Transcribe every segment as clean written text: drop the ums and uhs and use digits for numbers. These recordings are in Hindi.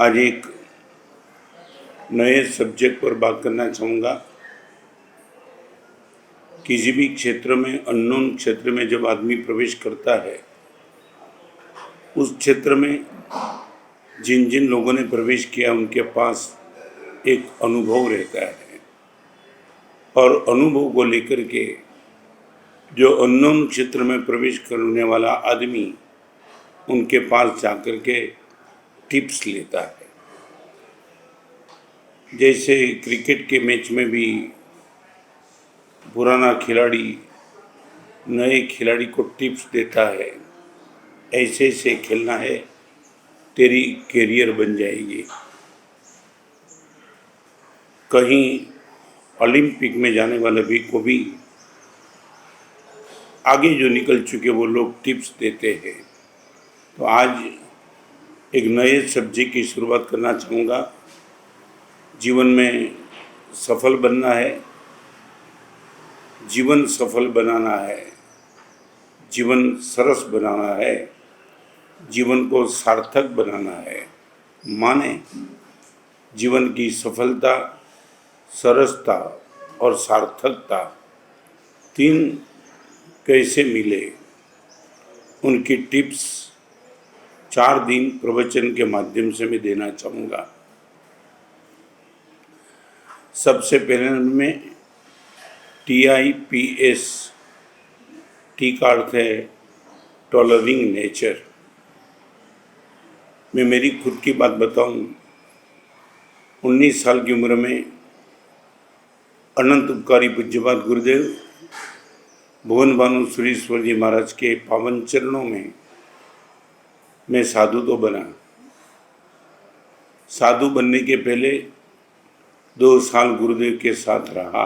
आज एक नए सब्जेक्ट पर बात करना चाहूँगा। किसी भी क्षेत्र में, अननोन क्षेत्र में जब आदमी प्रवेश करता है, उस क्षेत्र में जिन जिन लोगों ने प्रवेश किया उनके पास एक अनुभव रहता है, और अनुभव को लेकर के जो अननोन क्षेत्र में प्रवेश करने वाला आदमी उनके पास जाकर के टिप्स लेता है। जैसे क्रिकेट के मैच में भी पुराना खिलाड़ी नए खिलाड़ी को टिप्स देता है, ऐसे ऐसे खेलना है, तेरी कैरियर बन जाएगी। कहीं ओलंपिक में जाने वाले भी को भी आगे जो निकल चुके वो लोग टिप्स देते हैं। तो आज एक नए सब्जेक्ट की शुरुआत करना चाहूँगा। जीवन में सफल बनना है, जीवन सफल बनाना है, जीवन सरस बनाना है, जीवन को सार्थक बनाना है। माने जीवन की सफलता, सरसता और सार्थकता तीन कैसे मिले, उनकी टिप्स 4 दिन प्रवचन के माध्यम से मैं देना चाहूँगा। सबसे पहले में TIPS, टी का अर्थ है टॉलरिंग नेचर। मैं मेरी खुद की बात बताऊं, 19 साल की उम्र में अनंत उपकारी पूज्यपाद गुरुदेव भुवन भानु सुरेश्वर जी महाराज के पावन चरणों में मैं साधु तो बना। साधु बनने के पहले 2 साल गुरुदेव के साथ रहा।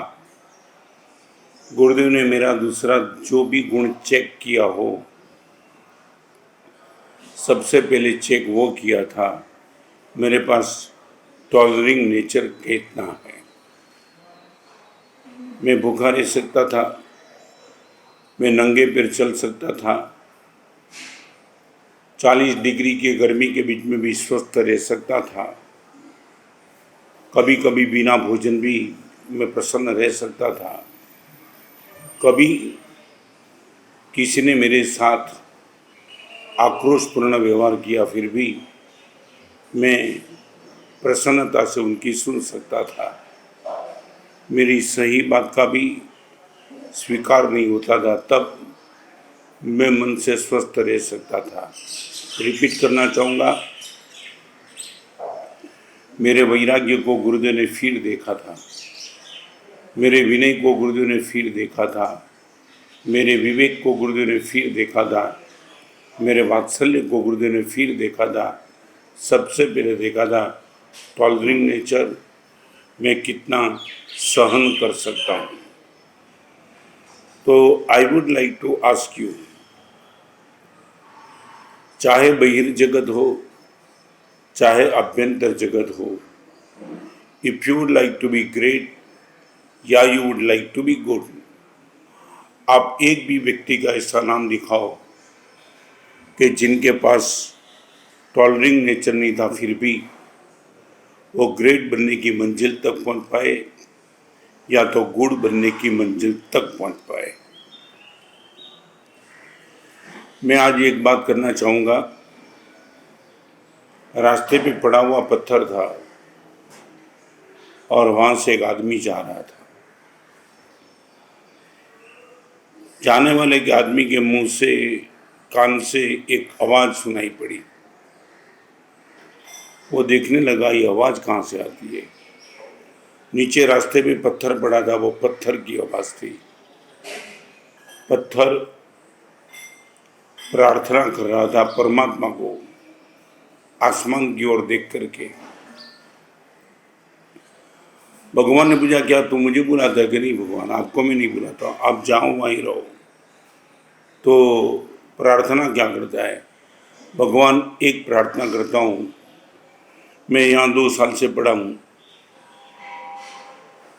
गुरुदेव ने मेरा दूसरा जो भी गुण चेक किया हो, सबसे पहले चेक वो किया था, मेरे पास टॉलरिंग नेचर कितना है। मैं भूखा रह सकता था, मैं नंगे पैर चल सकता था, 40 डिग्री की गर्मी के बीच में भी स्वस्थ रह सकता था, कभी कभी बिना भोजन भी मैं प्रसन्न रह सकता था। कभी किसी ने मेरे साथ आक्रोशपूर्ण व्यवहार किया, फिर भी मैं प्रसन्नता से उनकी सुन सकता था। मेरी सही बात का भी स्वीकार नहीं होता था, तब मैं मन से स्वस्थ रह सकता था। रिपीट करना चाहूँगा, मेरे वैराग्य को गुरुदेव ने फिर देखा था, मेरे विनय को गुरुदेव ने फिर देखा था, मेरे विवेक को गुरुदेव ने फिर देखा था, मेरे वात्सल्य को गुरुदेव ने फिर देखा था। सबसे पहले देखा था टॉलरिंग नेचर, मैं कितना सहन कर सकता हूँ। तो I would like to ask you, चाहे बहिर्जगत हो चाहे अभ्यंतर जगत हो, if you would like to be great या you would like to be good, आप एक भी व्यक्ति का ऐसा नाम दिखाओ कि जिनके पास टॉलरिंग नेचर नहीं था, फिर भी वो ग्रेट बनने की मंजिल तक पहुंच पाए या तो गुड बनने की मंजिल तक पहुंच पाए। मैं आज एक बात करना चाहूँगा। रास्ते पे पड़ा हुआ पत्थर था और वहाँ से एक आदमी जा रहा था। जाने वाले के आदमी के मुंह से, कान से एक आवाज़ सुनाई पड़ी। वो देखने लगा ये आवाज़ कहाँ से आती है। नीचे रास्ते पे पत्थर पड़ा था, वो पत्थर की आवाज़ थी। पत्थर प्रार्थना कर रहा था परमात्मा को, आसमान की ओर देख करके। भगवान ने पूछा, क्या तू मुझे बुलाता है? कि नहीं भगवान, आपको मैं नहीं बुलाता, आप जाओ वहीं रहो। तो प्रार्थना क्या करता है? भगवान एक प्रार्थना करता हूँ, मैं यहाँ 2 साल से पड़ा हूँ,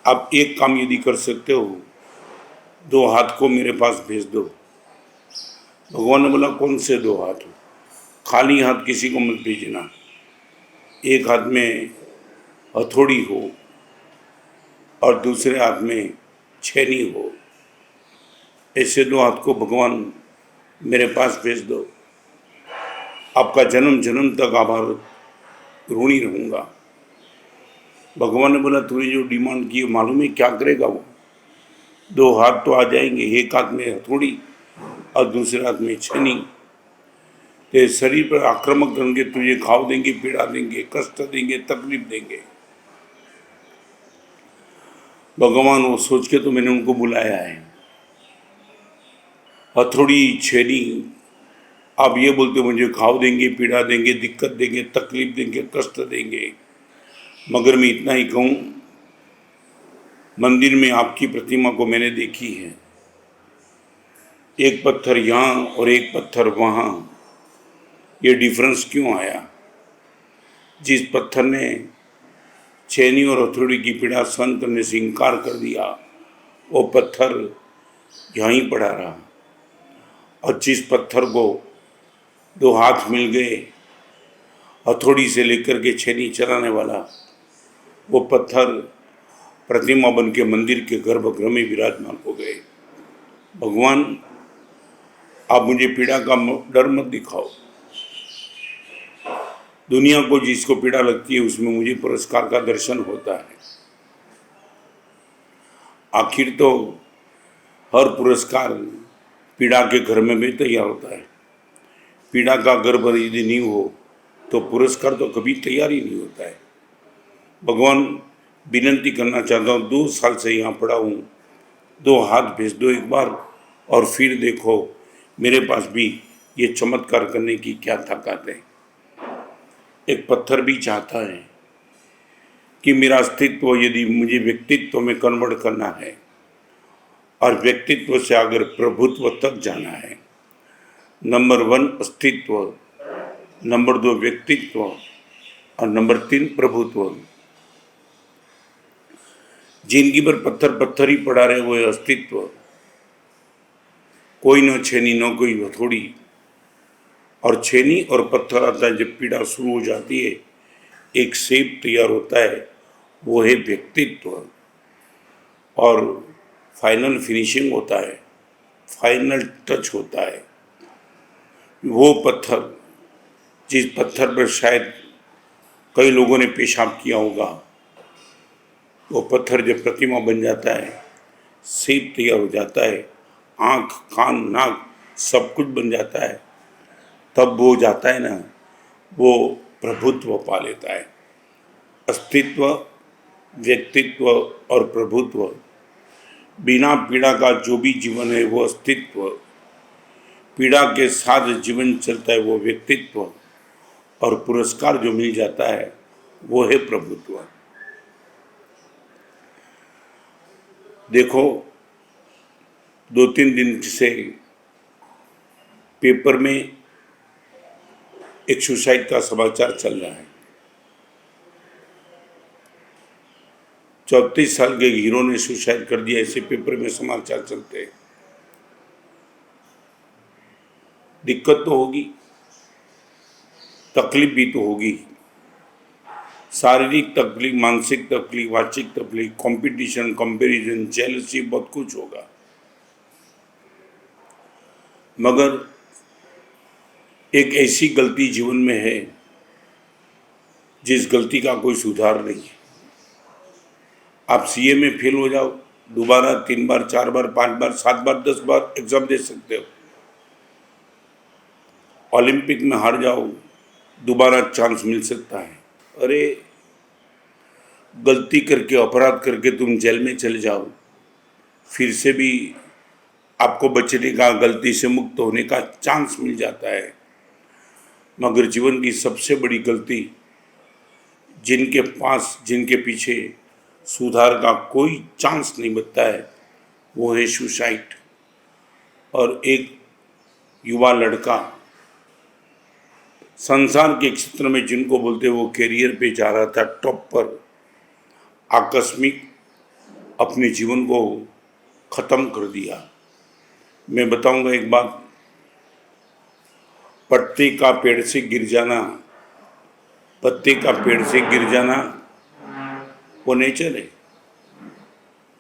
आप एक काम यदि कर सकते हो, 2 हाथ को मेरे पास भेज दो। भगवान ने बोला, कौन से 2 हाथ? खाली हाथ किसी को मत भेजना, एक हाथ में हथौड़ी हो और दूसरे हाथ में छेनी हो, ऐसे दो हाथ को भगवान मेरे पास भेज दो, आपका जन्म जन्म तक आभार ऋणी रहूँगा। भगवान ने बोला तूने जो डिमांड की मालूम है क्या करेगा वो? दो हाथ तो आ जाएंगे, एक हाथ में हथौड़ी और दूसरे हाथ में छेनी। तेरे शरीर पर आक्रामक करेंगे, तुझे घाव देंगे, पीड़ा देंगे, कष्ट देंगे, तकलीफ देंगे। भगवान वो सोच के तो मैंने उनको बुलाया है। हथौड़ी छेनी, आप ये बोलते मुझे घाव देंगे, पीड़ा देंगे, दिक्कत देंगे, तकलीफ देंगे, कष्ट देंगे, मगर मैं इतना ही कहूँ, मंदिर में आपकी प्रतिमा को मैंने देखी है, एक पत्थर यहाँ और एक पत्थर वहाँ, ये डिफरेंस क्यों आया? जिस पत्थर ने छेनी और हथौड़ी की पीड़ा सहन करने से इनकार कर दिया, वो पत्थर यहाँ ही पड़ा रहा, और जिस पत्थर को दो हाथ मिल गए, हथौड़ी से लेकर के छेनी चलाने वाला, वो पत्थर प्रतिमा बन के मंदिर के गर्भगृह में विराजमान हो गए। भगवान, आप मुझे पीड़ा का डर मत दिखाओ। दुनिया को जिसको पीड़ा लगती है उसमें मुझे पुरस्कार का दर्शन होता है। आखिर तो हर पुरस्कार पीड़ा के घर में भी तैयार होता है। पीड़ा का गर्भ यदि नहीं हो तो पुरस्कार तो कभी तैयार ही नहीं होता है। भगवान, विनती करना चाहता हूँ, 2 साल से यहाँ पड़ा हूँ, 2 हाथ भेज दो एक बार, और फिर देखो मेरे पास भी ये चमत्कार करने की क्या ताकत है। एक पत्थर भी चाहता है कि मेरा अस्तित्व यदि मुझे व्यक्तित्व में कन्वर्ट करना है, और व्यक्तित्व से अगर प्रभुत्व तक जाना है, नंबर 1 अस्तित्व, नंबर 2 व्यक्तित्व, और नंबर 3 प्रभुत्व। जिंदगी भर पत्थर पत्थर ही पड़ा रहे, वो अस्तित्व, कोई न छेनी न कोई हथौड़ी, और छेनी और पत्थर आता है जब पीड़ा शुरू हो जाती है, एक शेप तैयार होता है, वो है व्यक्तित्व, और फाइनल फिनिशिंग होता है, फाइनल टच होता है। वो पत्थर, जिस पत्थर पर शायद कई लोगों ने पेशाब किया होगा, वो पत्थर जब प्रतिमा बन जाता है, शेप तैयार हो जाता है, आँख, कान, नाक सब कुछ बन जाता है, तब वो जाता है ना, वो प्रभुत्व पा लेता है। अस्तित्व, व्यक्तित्व और प्रभुत्व, बिना पीड़ा का जो भी जीवन है वो अस्तित्व, पीड़ा के साथ जीवन चलता है वो व्यक्तित्व, और पुरस्कार जो मिल जाता है वो है प्रभुत्व। देखो, 2-3 दिन से पेपर में एक सुसाइड का समाचार चल रहा है। 34 साल के हीरो ने सुसाइड कर दिया, ऐसे पेपर में समाचार चलते हैं। दिक्कत तो होगी, तकलीफ भी तो होगी, शारीरिक तकलीफ, मानसिक तकलीफ, वाचिक तकलीफ, कंपटीशन, कंपैरिजन, जेलसी, बहुत कुछ होगा, मगर एक ऐसी गलती जीवन में है जिस गलती का कोई सुधार नहीं है। आप सीए में फेल हो जाओ, दोबारा 3 बार, 4 बार, 5 बार, 7 बार, 10 बार एग्जाम दे सकते हो। ओलंपिक में हार जाओ, दोबारा चांस मिल सकता है। अरे, गलती करके, अपराध करके तुम जेल में चले जाओ, फिर से भी आपको बचने का, गलती से मुक्त होने का चांस मिल जाता है। मगर जीवन की सबसे बड़ी गलती, जिनके पास, जिनके पीछे सुधार का कोई चांस नहीं बचता है, वो है सुसाइड। और एक युवा लड़का संसार के क्षेत्र में जिनको बोलते वो कैरियर पे जा रहा था टॉप पर, आकस्मिक अपने जीवन को ख़त्म कर दिया। मैं बताऊंगा एक बात, पत्ते का पेड़ से गिर जाना पत्ते का पेड़ से गिर जाना वो नेचर है,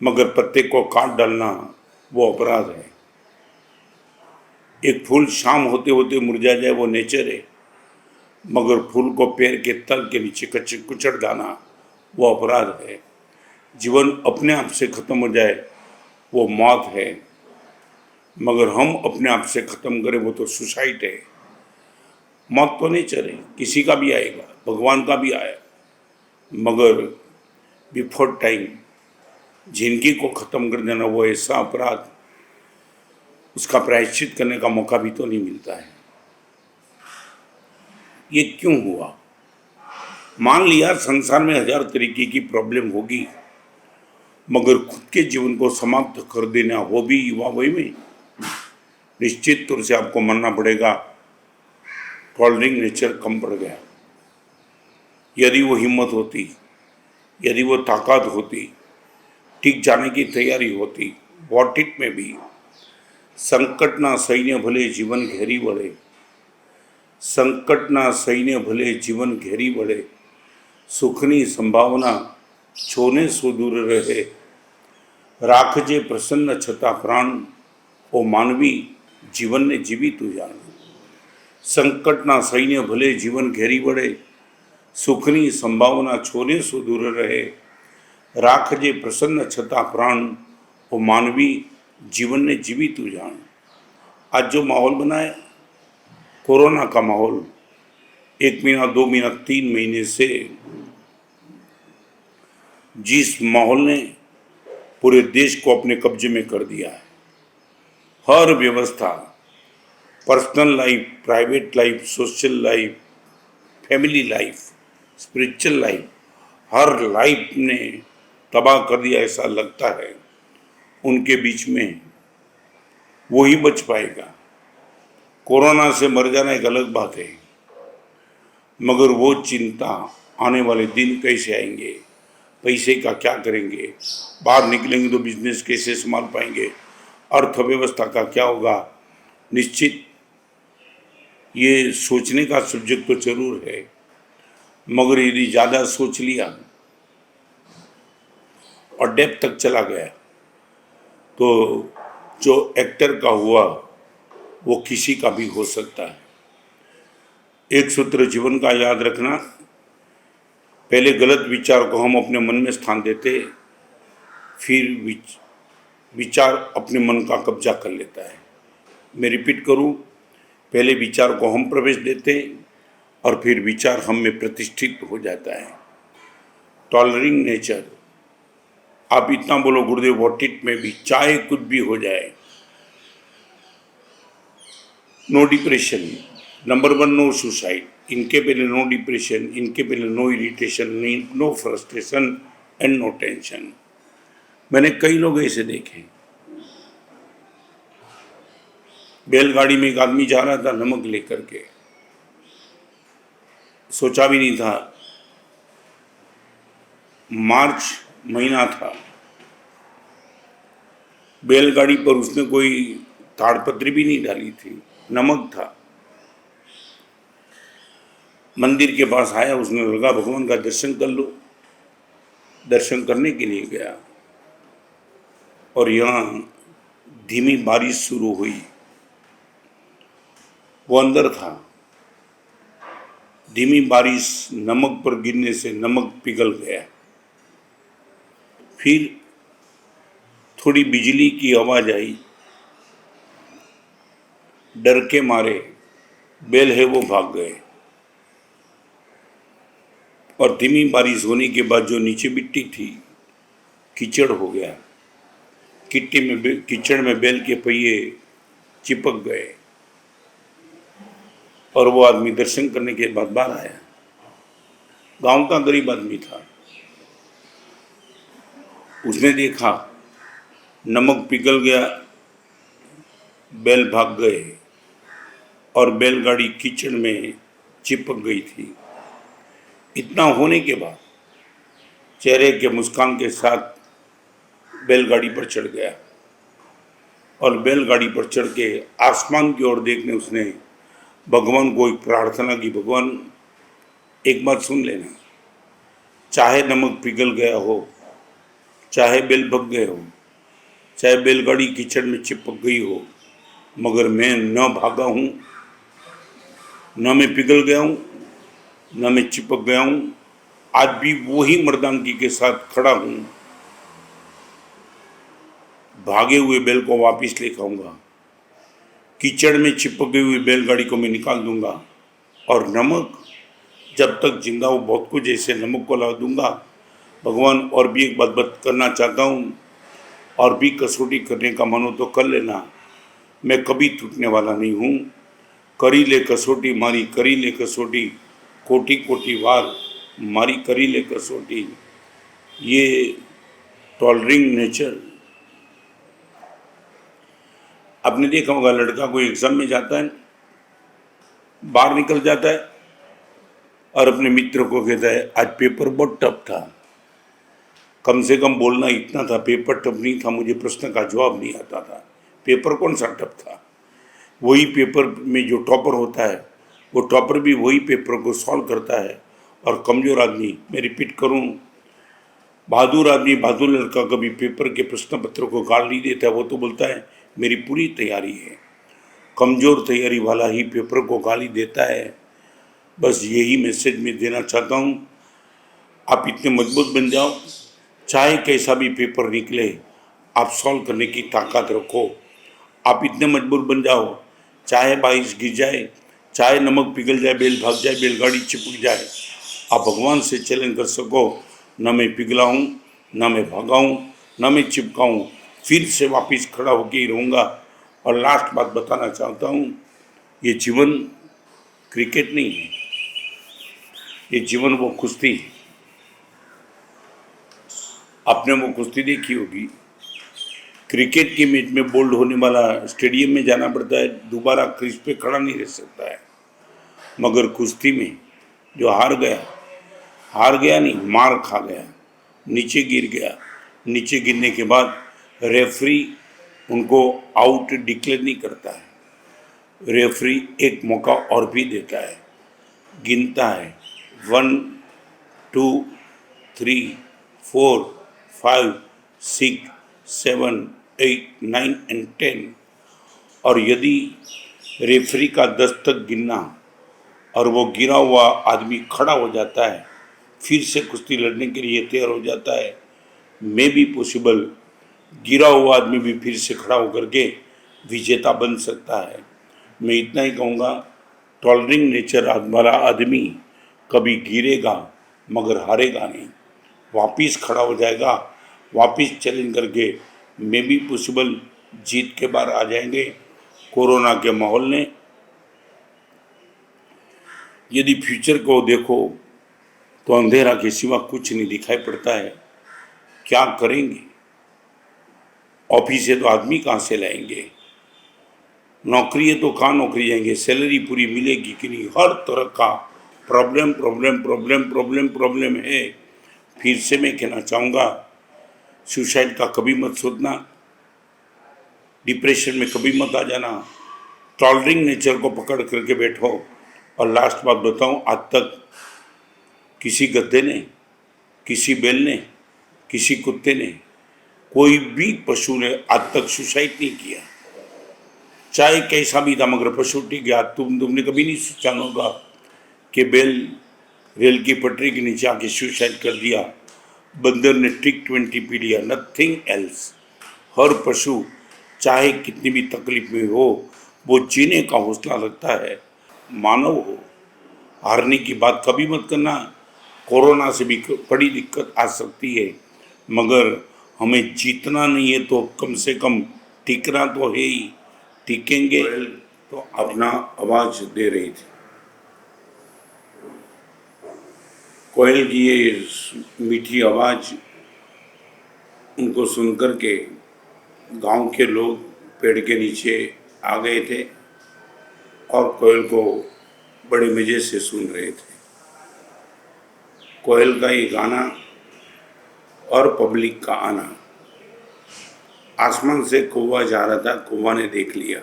मगर पत्ते को काट डालना वो अपराध है। एक फूल शाम होते होते मुरझा जाए वो नेचर है, मगर फूल को पैर के तल के नीचे कुचड़ डालना वो अपराध है। जीवन अपने आप से खत्म हो जाए वो मौत है, मगर हम अपने आप से खत्म करें वो तो सुसाइड है। मौत तो नेचर है, किसी का भी आएगा, भगवान का भी आया, मगर बिफोर टाइम जिंदगी को खत्म कर देना वो ऐसा अपराध, उसका प्रायश्चित करने का मौका भी तो नहीं मिलता है। ये क्यों हुआ? मान लिया संसार में 1000 तरीके की प्रॉब्लम होगी, मगर खुद के जीवन को समाप्त कर देना वो भी युवा वही में निश्चित तौर से आपको मानना पड़ेगा टॉलरिंग नेचर कम पड़ गया। यदि वो हिम्मत होती, यदि वो ताकत होती, टिक जाने की तैयारी होती, वॉट इट में भी संकट ना सैन्य भले जीवन घेरी बढ़े, संकट ना सैन्य भले जीवन घेरी बढ़े, सुखनी संभावना छोने सो दूर रहे, राखजे प्रसन्न छता प्राण ओ मानवी जीवन ने जीवी तू जान। संकट ना सैन्य भले जीवन घेरी बढ़े, सुखनी संभावना छोने सो दूर रहे, राखजे प्रसन्न छता प्राण ओ मानवी जीवन ने जीवी तू जान। आज जो माहौल बना है कोरोना का माहौल, 1 महीना 2 महीना 3 महीने से जिस माहौल ने पूरे देश को अपने कब्जे में कर दिया है, हर व्यवस्था, personal life, private life, social life, family life, spiritual life, हर लाइफ ने तबाह कर दिया। ऐसा लगता है उनके बीच में वो ही बच पाएगा। कोरोना से मर जाना एक अलग बात है, मगर वो चिंता आने वाले दिन कैसे आएंगे, पैसे का क्या करेंगे, बाहर निकलेंगे तो बिजनेस कैसे संभाल पाएंगे, अर्थव्यवस्था का क्या होगा, निश्चित ये सोचने का सब्जेक्ट तो जरूर है, मगर यदि ज़्यादा सोच लिया और डेप्थ तक चला गया तो जो एक्टर का हुआ वो किसी का भी हो सकता है। एक सूत्र जीवन का याद रखना, पहले गलत विचार को हम अपने मन में स्थान देते, फिर विचार अपने मन का कब्जा कर लेता है। मैं रिपीट करूं, पहले विचार को हम प्रवेश देते और फिर विचार हम में प्रतिष्ठित हो जाता है। टॉलरिंग नेचर, आप इतना बोलो गुरुदेव व्हाट इट में भी, चाहे कुछ भी हो जाए, no depression, number 1 no suicide, इनके पहले नो डिप्रेशन, इनके पहले no irritation, no frustration and no tension. मैंने कई लोग ऐसे देखे, बैलगाड़ी में एक आदमी जा रहा था नमक लेकर के, सोचा भी नहीं था, मार्च महीना था, बैलगाड़ी पर उसने कोई ताड़पत्री भी नहीं डाली थी, नमक था। मंदिर के पास आया, उसने लगा भगवान का दर्शन कर लो, दर्शन करने के लिए गया और यहाँ धीमी बारिश शुरू हुई। वो अंदर था, धीमी बारिश नमक पर गिरने से नमक पिघल गया। फिर थोड़ी बिजली की आवाज आई, डर के मारे बैल है वो भाग गए और धीमी बारिश होने के बाद जो नीचे मिट्टी थी कीचड़ हो गया, कीचड़ में बैल के पहिए चिपक गए और वो आदमी दर्शन करने के बाद बाहर आया। गांव का गरीब आदमी था, उसने देखा नमक पिघल गया, बैल भाग गए और बैलगाड़ी कीचड़ में चिपक गई थी। इतना होने के बाद चेहरे के मुस्कान के साथ बैलगाड़ी पर चढ़ गया और बैलगाड़ी पर चढ़ के आसमान की ओर देखने उसने भगवान को एक प्रार्थना की, भगवान एक बात सुन लेना, चाहे नमक पिघल गया हो, चाहे बेल पक गए हो, चाहे बैलगाड़ी कीचड़ में चिपक गई हो, मगर मैं न भागा हूँ, न मैं पिघल गया हूँ, न मैं चिपक गया हूँ। आज भी वही मर्दानगी के साथ खड़ा हूँ। भागे हुए बैल को वापस लेकर आऊँगा, कीचड़ में चिपक गई हुई बैलगाड़ी को मैं निकाल दूंगा, और नमक जब तक जिंदा हो बहुत कुछ ऐसे नमक को ला दूंगा। भगवान, और भी एक बात करना चाहता हूँ, और भी कसौटी करने का मन हो तो कर लेना, मैं कभी टूटने वाला नहीं हूँ। करी ले कसौटी मारी, करी ले कसौटी, कोटि कोटि वार मारी करी ले कसौटी। ये टॉलरिंग नेचर। आपने देखा होगा, लड़का कोई एग्जाम में जाता है, बाहर निकल जाता है और अपने मित्र को कहता है आज पेपर बहुत टफ था। कम से कम बोलना इतना था, पेपर टफ नहीं था, मुझे प्रश्न का जवाब नहीं आता था। पेपर कौन सा टफ था? वही पेपर में जो टॉपर होता है, वो टॉपर भी वही पेपर को सॉल्व करता है। और कमज़ोर आदमी, मैं रिपीट करूं, बहादुर आदमी, बहादुर लड़का कभी पेपर के प्रश्न पत्र को गाड़ नहीं देता। वो तो बोलता है मेरी पूरी तैयारी है। कमज़ोर तैयारी वाला ही पेपर को गाली देता है। बस यही मैसेज मैं देना चाहता हूँ। आप इतने मजबूत बन जाओ, चाहे कैसा भी पेपर निकले, आप सॉल्व करने की ताकत रखो। आप इतने मजबूत बन जाओ, चाहे बारिश गिर जाए, चाहे नमक पिघल जाए, बेल भाग जाए, बैलगाड़ी चिपक जाए, आप भगवान से चैलेंज कर सको, न मैं पिघला हूँ, न मैं भागा हूँ, न मैं चिपका हूँ, फिर से वापस खड़ा होकर ही रहूँगा। और लास्ट बात बताना चाहता हूँ, ये जीवन क्रिकेट नहीं है, ये जीवन वो कुश्ती है। आपने वो कुश्ती देखी होगी, क्रिकेट के मैच में बोल्ड होने वाला स्टेडियम में जाना पड़ता है, दोबारा क्रीज पे खड़ा नहीं रह सकता है। मगर कुश्ती में जो हार गया नहीं, मार खा गया, नीचे गिर गया, नीचे गिरने के बाद रेफरी उनको आउट डिक्लेयर नहीं करता है, रेफरी एक मौका और भी देता है, गिनता है 1 2 3 4 5 6 7 8 9 and 10। और यदि रेफरी का 10 तक गिनना और वो गिरा हुआ आदमी खड़ा हो जाता है, फिर से कुश्ती लड़ने के लिए तैयार हो जाता है, मे बी पॉसिबल गिरा हुआ आदमी भी फिर से खड़ा होकर के विजेता बन सकता है। मैं इतना ही कहूँगा, टॉलरिंग नेचर वाला आदमी कभी गिरेगा मगर हारेगा नहीं, वापिस खड़ा हो जाएगा, वापिस चैलेंज करके मे बी पॉसिबल जीत के बाहर आ जाएंगे। कोरोना के माहौल ने यदि फ्यूचर को देखो तो अंधेरा के सिवा कुछ नहीं दिखाई पड़ता है। क्या करेंगे? ऑफिस से तो आदमी कहाँ से लाएंगे? नौकरी है तो कहाँ नौकरी जाएंगे? सैलरी पूरी मिलेगी कि नहीं? हर तरह का problem problem problem problem problem है। फिर से मैं कहना चाहूँगा, सुसाइड का कभी मत सोचना, डिप्रेशन में कभी मत आ जाना, टॉलरिंग नेचर को पकड़ करके बैठो। और लास्ट बात बताऊँ, आज तक किसी गधे ने, किसी बैल ने, किसी कुत्ते ने, कोई भी पशु ने आज तक सुसाइड नहीं किया, चाहे कैसा भी था, मगर पशु टिक गया। तुमने कभी नहीं सोचा होगा कि बैल रेल की पटरी के नीचे आके सुसाइड कर दिया, बंदर ने ट्रिक 20 पी लिया, नथिंग एल्स। हर पशु चाहे कितनी भी तकलीफ में हो, वो जीने का हौसला रखता है। मानव हो, हारने की बात कभी मत करना। कोरोना से भी बड़ी दिक्कत आ सकती है, मगर हमें जीतना नहीं है तो कम से कम टिकना तो है ही। टिकेंगे तो अपना आवाज दे रही थी। कोयल की ये मीठी आवाज उनको सुनकर के गांव के लोग पेड़ के नीचे आ गए थे और कोयल को बड़े मज़े से सुन रहे थे। कोयल का ये गाना और पब्लिक का आना, आसमान से कौवा जा रहा था, कौवा ने देख लिया।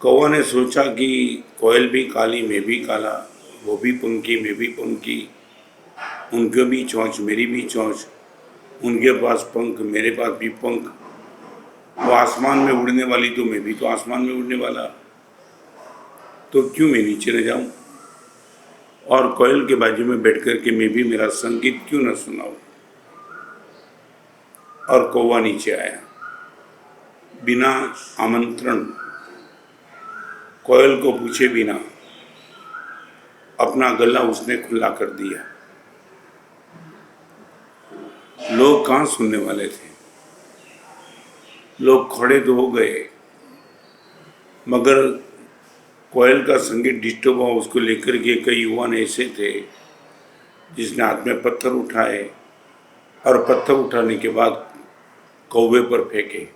कौवा ने सोचा कि कोयल भी काली, मैं भी काला, वो भी पंखी, मैं भी पंखी, उनके भी चोंच, मेरी भी चोंच, उनके पास पंख, मेरे पास भी पंख। वो आसमान में उड़ने वाली तो मैं भी तो आसमान में उड़ने वाला, तो क्यों मैं नीचे न जाऊं? और कोयल के बाजू में बैठ कर के मैं भी मेरा संगीत क्यों न सुनाऊं? और कौवा नीचे आया बिना आमंत्रण, कोयल को पूछे बिना अपना गला उसने खुला कर दिया। लोग कहाँ सुनने वाले थे? लोग खड़े तो हो गए, मगर कोयल का संगीत डिस्टर्ब हुआ, उसको लेकर के कई युवा ऐसे थे जिसने हाथ में पत्थर उठाए और पत्थर उठाने के बाद कौवे पर फेंके।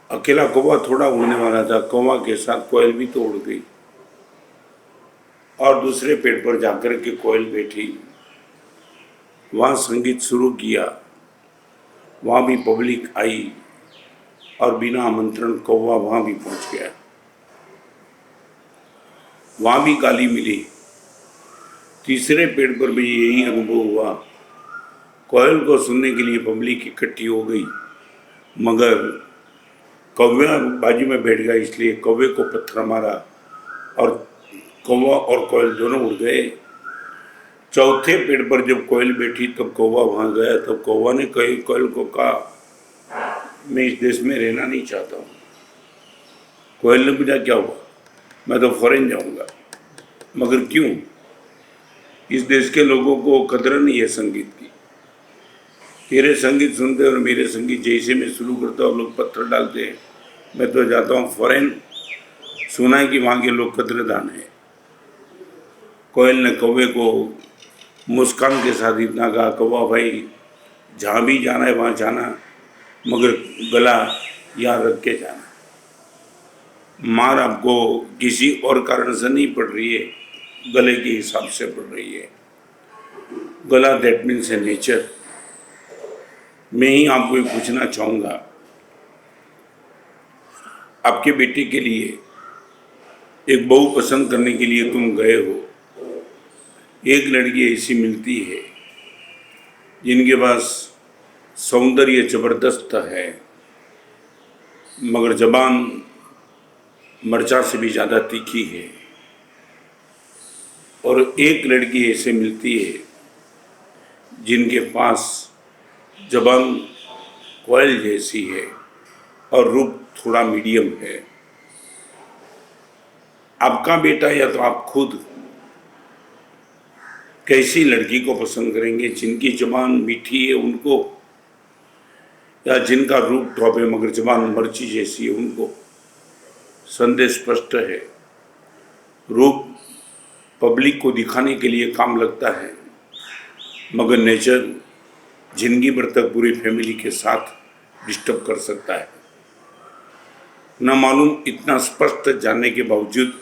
अकेला कौवा थोड़ा उड़ने वाला था, कौवा के साथ कोयल भी तो उड़ गई और दूसरे पेड़ पर जाकर के कोयल बैठी, वहाँ संगीत शुरू किया। वहाँ भी पब्लिक आई और बिना आमंत्रण कौवा वहाँ भी पहुँच गया। वहाँ भी गाली मिली। तीसरे पेड़ पर भी यही अनुभव हुआ। कोयल को सुनने के लिए पब्लिक इकट्ठी हो गई, मगर कौवा बाजू में बैठ गया, इसलिए कौवे को पत्थर मारा और कौवा और कोयल दोनों उड़ गए। चौथे पेड़ पर जब कोयल बैठी तब कौवा वहाँ गया। तब कौवा ने कोयल को कहा, मैं इस देश में रहना नहीं चाहता हूँ। कोयल ने पूछा, क्या हुआ? मैं तो फॉरेन जाऊँगा। मगर क्यों? इस देश के लोगों को कदर नहीं है संगीत की। तेरे संगीत सुनते और मेरे संगीत जैसे मैं शुरू करता हूँ लोग पत्थर डालते हैं। मैं तो जाता हूँ फॉरेन, सुना है कि वहाँ के लोग कदरदान है। कोयल ने कौवे को मुस्कान के साथ इतना कहा, कौवा भाई जहाँ भी जाना है वहाँ जाना, मगर गला यहाँ रख के जाना। मार आपको किसी और कारण से नहीं पड़ रही है, गले के हिसाब से पड़ रही है। गला दैट मीन्स है नेचर। मैं ही आपको पूछना चाहूँगा, आपके बेटे के लिए एक बहू पसंद करने के लिए तुम गए हो, एक लड़की ऐसी मिलती है जिनके पास सौंदर्य जबरदस्त है, मगर जबान मर्चा से भी ज़्यादा तीखी है, और एक लड़की ऐसे मिलती है जिनके पास जबान कोयल जैसी है और रूप थोड़ा मीडियम है। आपका बेटा या तो आप खुद कैसी लड़की को पसंद करेंगे? जिनकी जबान मीठी है उनको, या जिनका रूप टॉप है मगर जबान मर्ची जैसी है उनको? संदेश स्पष्ट है। रूप पब्लिक को दिखाने के लिए काम लगता है, मगर नेचर जिंदगी भर तक पूरी फैमिली के साथ डिस्टर्ब कर सकता है। न मालूम इतना स्पष्ट जानने के बावजूद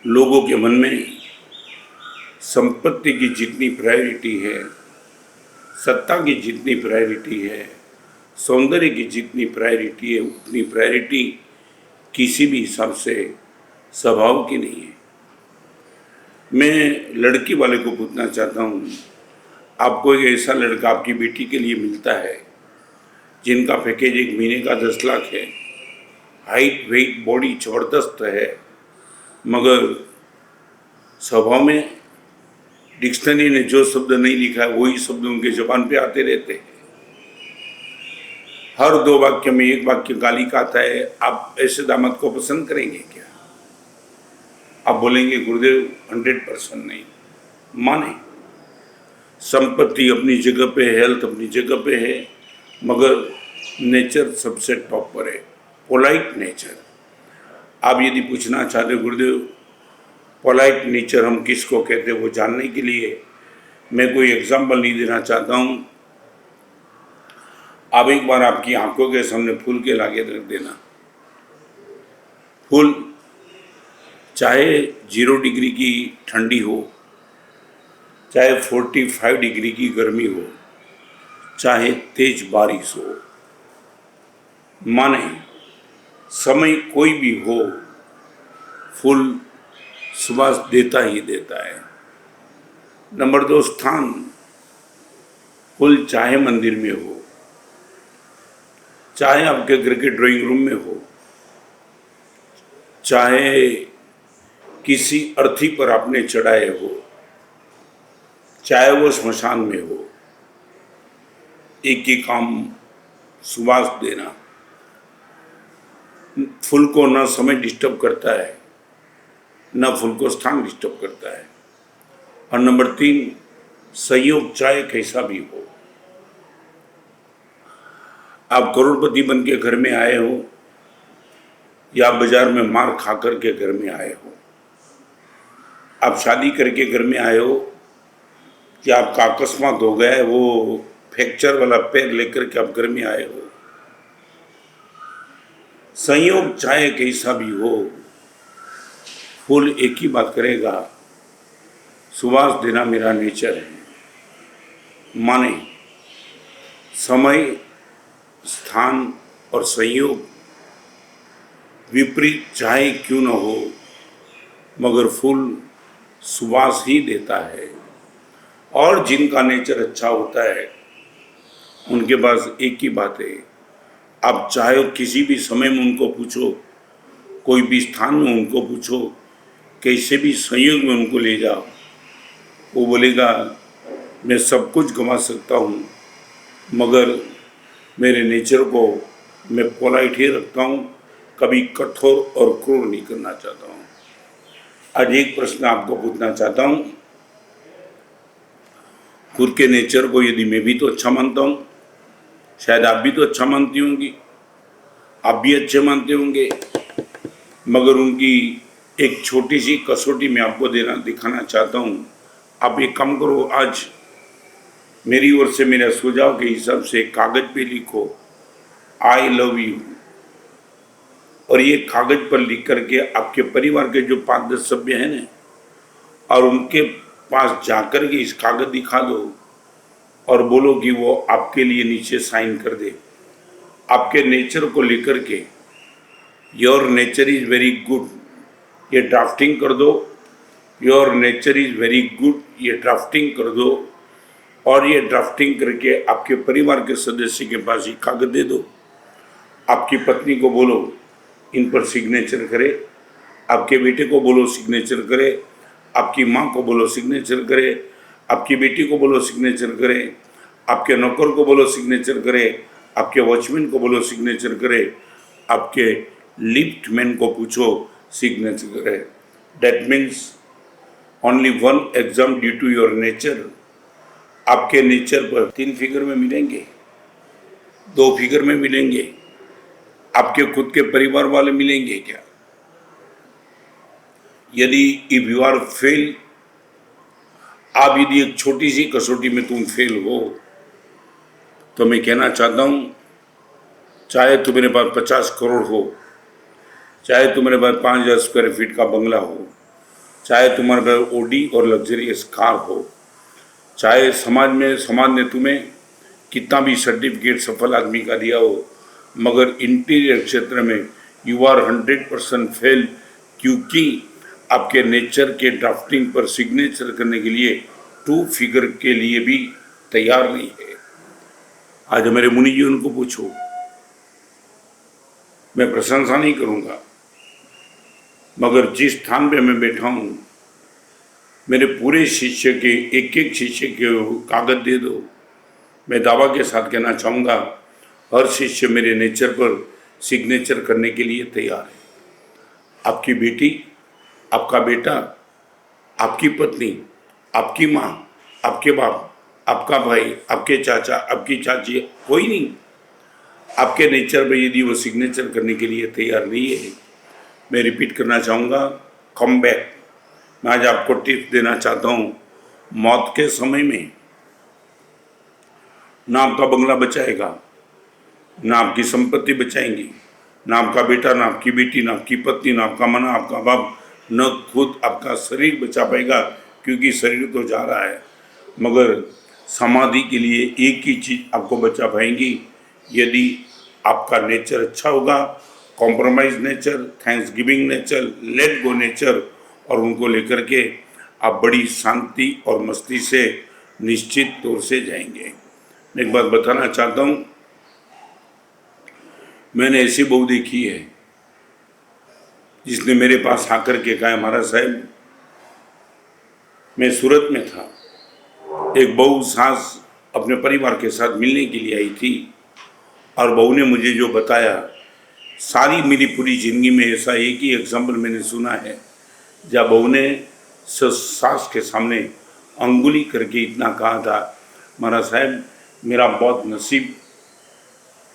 लोगों के मन में संपत्ति की जितनी प्रायोरिटी है, सत्ता की जितनी प्रायोरिटी है, सौंदर्य की जितनी प्रायोरिटी है, उतनी प्रायोरिटी किसी भी हिसाब से स्वभाव की नहीं है। मैं लड़की वाले को पूछना चाहता हूँ, आपको एक ऐसा लड़का आपकी बेटी के लिए मिलता है जिनका पैकेज एक महीने का 10 लाख है, हाइट वेट बॉडी ज़बरदस्त है, मगर स्वभाव में डिक्शनरी ने जो शब्द नहीं लिखा है वही शब्द उनके जबान पे आते रहते हैं। हर 2 वाक्य में 1 वाक्य गाली का आता है। आप ऐसे दामाद को पसंद करेंगे क्या? आप बोलेंगे गुरुदेव 100% नहीं। माने संपत्ति अपनी जगह पे है, हेल्थ अपनी जगह पे है, मगर नेचर सबसे टॉप पर है, पोलाइट नेचर। आप यदि पूछना चाहते गुरुदेव पोलाइट नेचर हम किसको कहते हैं, वो जानने के लिए मैं कोई एग्जाम्पल नहीं देना चाहता हूँ। आप एक बार आपकी आंखों के सामने फूल के लागे रख देना। फूल चाहे 0 डिग्री की ठंडी हो, चाहे 45 डिग्री की गर्मी हो, चाहे तेज बारिश हो, माने समय कोई भी हो, फूल सुवास देता ही देता है। नंबर 2 स्थान, फूल चाहे मंदिर में हो, चाहे आपके घर के ड्राइंग रूम में हो, चाहे किसी अर्थी पर आपने चढ़ाए हो, चाहे वो स्मशान में हो, एक ही काम सुवास देना। फूल को न समय डिस्टर्ब करता है, न फूल को स्थान डिस्टर्ब करता है। और नंबर 3, संयोग चाहे कैसा भी हो, आप करोड़पति बन के घर में आए हो या बाजार में मार खा करके घर में आए हो, आप शादी करके घर में आए हो या आपका अकस्मात हो गया है, वो फ्रैक्चर वाला पैर लेकर के आप घर में आए हो, संयोग चाहे कैसा भी हो, फूल एक ही बात करेगा, सुवास देना मेरा नेचर है। माने समय, स्थान और संयोग विपरीत चाहे क्यों न हो, मगर फूल सुवास ही देता है। और जिनका नेचर अच्छा होता है उनके पास एक ही बात है, आप चाहे किसी भी समय में उनको पूछो, कोई भी स्थान में उनको पूछो, कैसे भी संयोग में उनको ले जाओ, वो बोलेगा मैं सब कुछ गंवा सकता हूँ, मगर मेरे नेचर को मैं पोलाइट ही रखता हूँ, कभी कठोर और क्रूर नहीं करना चाहता हूँ। आज एक प्रश्न आपको पूछना चाहता हूँ, खुद के नेचर को यदि मैं भी तो अच्छा मानता हूँ, शायद आप भी तो अच्छा मानती होंगी, आप भी अच्छे मानते होंगे, मगर उनकी एक छोटी सी कसौटी मैं आपको दिखाना चाहता हूँ। आप एक काम करो, आज मेरी ओर से मेरा सुझाव के हिसाब से कागज पे लिखो आई लव यू, और ये कागज पर लिख करके आपके परिवार के जो 5-10 सभ्य हैं ना, और उनके पास जाकर के इस कागज दिखा दो और बोलो कि वो आपके लिए नीचे साइन कर दे, आपके नेचर को लेकर के, your nature is very good, ये ड्राफ्टिंग कर दो, your nature is very good, ये ड्राफ्टिंग कर दो, और ये ड्राफ्टिंग करके आपके परिवार के सदस्य के पास ये कागज दे दो। आपकी पत्नी को बोलो इन पर सिग्नेचर करे, आपके बेटे को बोलो सिग्नेचर करे, आपकी माँ को बोलो सिग्नेचर करे, आपकी बेटी को बोलो सिग्नेचर करे, आपके नौकर को बोलो सिग्नेचर करे, आपके वॉचमैन को बोलो सिग्नेचर करे, आपके लिफ्टमैन को पूछो सिग्नेचर करे। That means only one exam due to your nature. आपके नेचर पर 3 फिगर में मिलेंगे, 2 फिगर में मिलेंगे, आपके खुद के परिवार वाले मिलेंगे क्या? यदि इफ यू आर फेल, आप यदि एक छोटी सी कसौटी में तुम फेल हो, तो मैं कहना चाहता हूं, चाहे तुम्हारे पास 50 करोड़ हो, चाहे तुम्हारे पास 5000 स्क्वायर फीट का बंगला हो, चाहे तुम्हारे पास ओडी और लग्जरियस कार हो, चाहे समाज ने तुम्हें कितना भी सर्टिफिकेट सफल आदमी का दिया हो, मगर इंटीरियर क्षेत्र में यू आर 100% फेल, क्योंकि आपके नेचर के ड्राफ्टिंग पर सिग्नेचर करने के लिए 2 फिगर के लिए भी तैयार नहीं है। आज मेरे मुनि जी उनको पूछो, मैं प्रशंसा नहीं करूंगा, मगर जिस स्थान पे मैं बैठा हूं, मेरे पूरे शिष्य के एक शिष्य के कागज दे दो, मैं दावा के साथ कहना चाहूँगा हर शिष्य मेरे नेचर पर सिग्नेचर करने के लिए तैयार है। आपकी बेटी, आपका बेटा, आपकी पत्नी, आपकी माँ, आपके बाप, आपका भाई, आपके चाचा, आपकी चाची, कोई नहीं, आपके नेचर पर यदि वो सिग्नेचर करने के लिए तैयार नहीं है, मैं रिपीट करना चाहूँगा, कम बैक। मैं आज आपको टिप्स देना चाहता हूँ, मौत के समय में ना आपका बंगला बचाएगा, ना आपकी संपत्ति बचाएंगी, ना आपका बेटा, ना आपकी बेटी, ना आपकी पत्नी, ना आपका मन, आपका बाप, न खुद आपका शरीर बचा पाएगा, क्योंकि शरीर तो जा रहा है, मगर समाधि के लिए एक ही चीज़ आपको बचा पाएंगी, यदि आपका नेचर अच्छा होगा compromise nature, thanks giving nature, let go nature, और उनको लेकर के आप बड़ी शांति और मस्ती से निश्चित तौर से जाएंगे। मैं एक बात बताना चाहता हूँ, मैंने ऐसी बहू देखी है जिसने मेरे पास आकर के कहा, महाराज साहब मैं सूरत में था, एक बहू सास अपने परिवार के साथ मिलने के लिए आई थी और बहू ने मुझे जो बताया, सारी मेरी पूरी जिंदगी में ऐसा एक ही एग्जाम्पल मैंने सुना है जब बहू ने सास के सामने अंगुली करके इतना कहा था, महाराज साहब मेरा बहुत नसीब